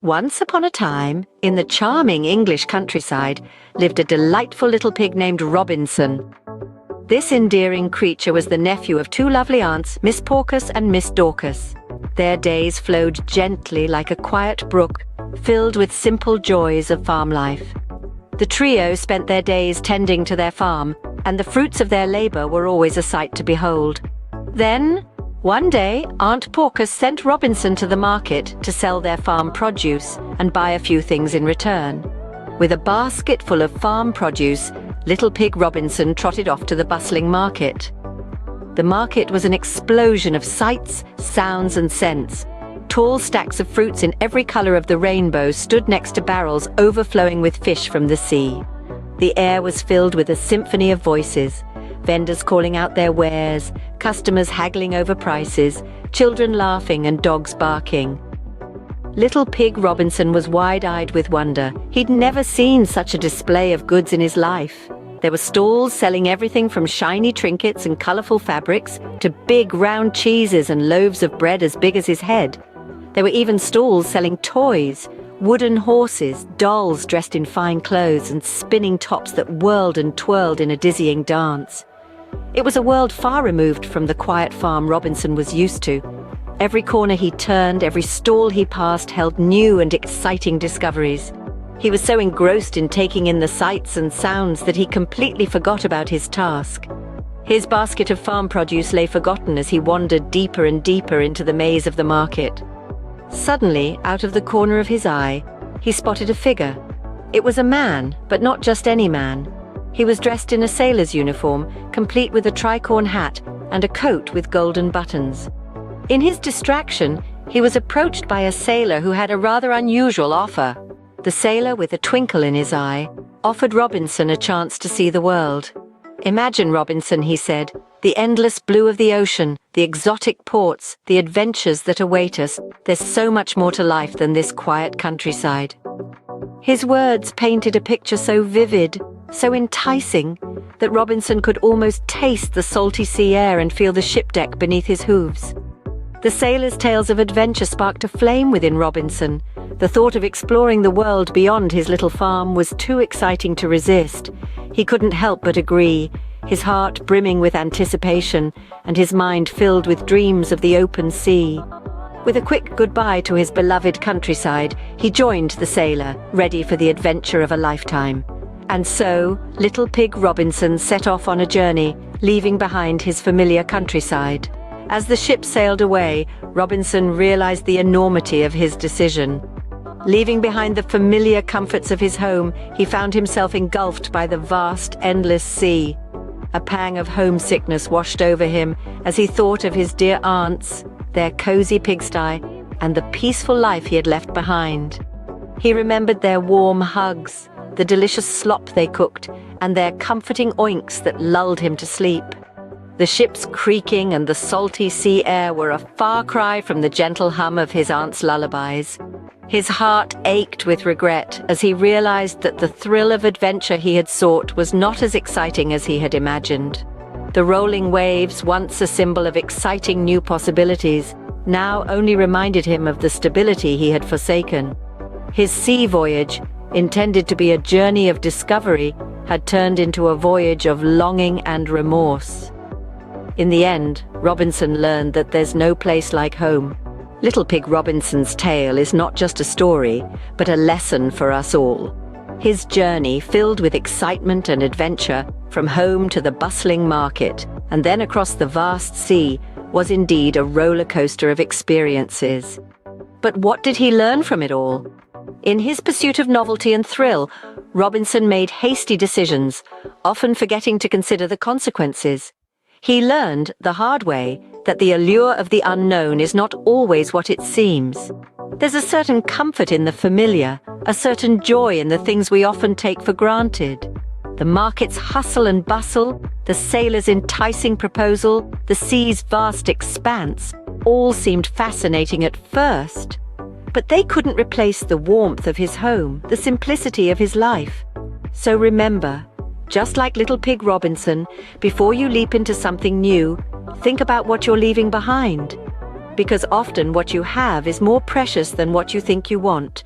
Once upon a time, in the charming English countryside, lived a delightful little pig named Robinson. This endearing creature was the nephew of two lovely aunts, Miss Porkis and Miss Dorcas. Their days flowed gently like a quiet brook, filled with simple joys of farm life. The trio spent their days tending to their farm, and the fruits of their labor were always a sight to behold. Then, one day, Aunt Porkis sent Robinson to the market to sell their farm produce and buy a few things in return. With a basket full of farm produce, little pig Robinson trotted off to the bustling market. The market was an explosion of sights, sounds, and scents. Tall stacks of fruits in every color of the rainbow stood next to barrels overflowing with fish from the sea. The air was filled with a symphony of voices, vendors calling out their wares, customers haggling over prices, children laughing and dogs barking. Little pig Robinson was wide-eyed with wonder. He'd never seen such a display of goods in his life. There were stalls selling everything from shiny trinkets and colorful fabrics to big round cheeses and loaves of bread as big as his head. There were even stalls selling toys, wooden horses, dolls dressed in fine clothes, and spinning tops that whirled and twirled in a dizzying dance. It was a world far removed from the quiet farm Robinson was used to. Every corner he turned, every stall he passed held new and exciting discoveries. He was so engrossed in taking in the sights and sounds that he completely forgot about his task. His basket of farm produce lay forgotten as he wandered deeper and deeper into the maze of the market. Suddenly, out of the corner of his eye, he spotted a figure. It was a man, but not just any man. He was dressed in a sailor's uniform, complete with a tricorn hat and a coat with golden buttons. In his distraction, he was approached by a sailor who had a rather unusual offer. The sailor, with a twinkle in his eye, offered Robinson a chance to see the world. "Imagine, Robinson," he said, "the endless blue of the ocean, the exotic ports, the adventures that await us. There's so much more to life than this quiet countryside." His words painted a picture so vivid, so enticing, that Robinson could almost taste the salty sea air and feel the ship deck beneath his hooves. The sailor's tales of adventure sparked a flame within Robinson. The thought of exploring the world beyond his little farm was too exciting to resist. He couldn't help but agree, his heart brimming with anticipation and his mind filled with dreams of the open sea. With a quick goodbye to his beloved countryside, he joined the sailor, ready for the adventure of a lifetime. And so, little pig Robinson set off on a journey, leaving behind his familiar countryside. As the ship sailed away, Robinson realized the enormity of his decision. Leaving behind the familiar comforts of his home, he found himself engulfed by the vast, endless sea. A pang of homesickness washed over him as he thought of his dear aunts, their cozy pigsty, and the peaceful life he had left behind. He remembered their warm hugs, the delicious slop they cooked, and their comforting oinks that lulled him to sleep. The ship's creaking and the salty sea air were a far cry from the gentle hum of his aunt's lullabies. His heart ached with regret as he realized that the thrill of adventure he had sought was not as exciting as he had imagined. The rolling waves, once a symbol of exciting new possibilities, now only reminded him of the stability he had forsaken. His sea voyage, intended to be a journey of discovery, had turned into a voyage of longing and remorse. In the end, Robinson learned that there's no place like home. Little Pig Robinson's tale is not just a story, but a lesson for us all. His journey, filled with excitement and adventure, from home to the bustling market, and then across the vast sea, was indeed a roller coaster of experiences. But what did he learn from it all? In his pursuit of novelty and thrill, Robinson made hasty decisions, often forgetting to consider the consequences. He learned, the hard way, that the allure of the unknown is not always what it seems. There's a certain comfort in the familiar, a certain joy in the things we often take for granted. The market's hustle and bustle, the sailor's enticing proposal, the sea's vast expanse, all seemed fascinating at first. But they couldn't replace the warmth of his home, the simplicity of his life. So remember, just like little pig Robinson, before you leap into something new, think about what you're leaving behind. because often what you have is more precious than what you think you want.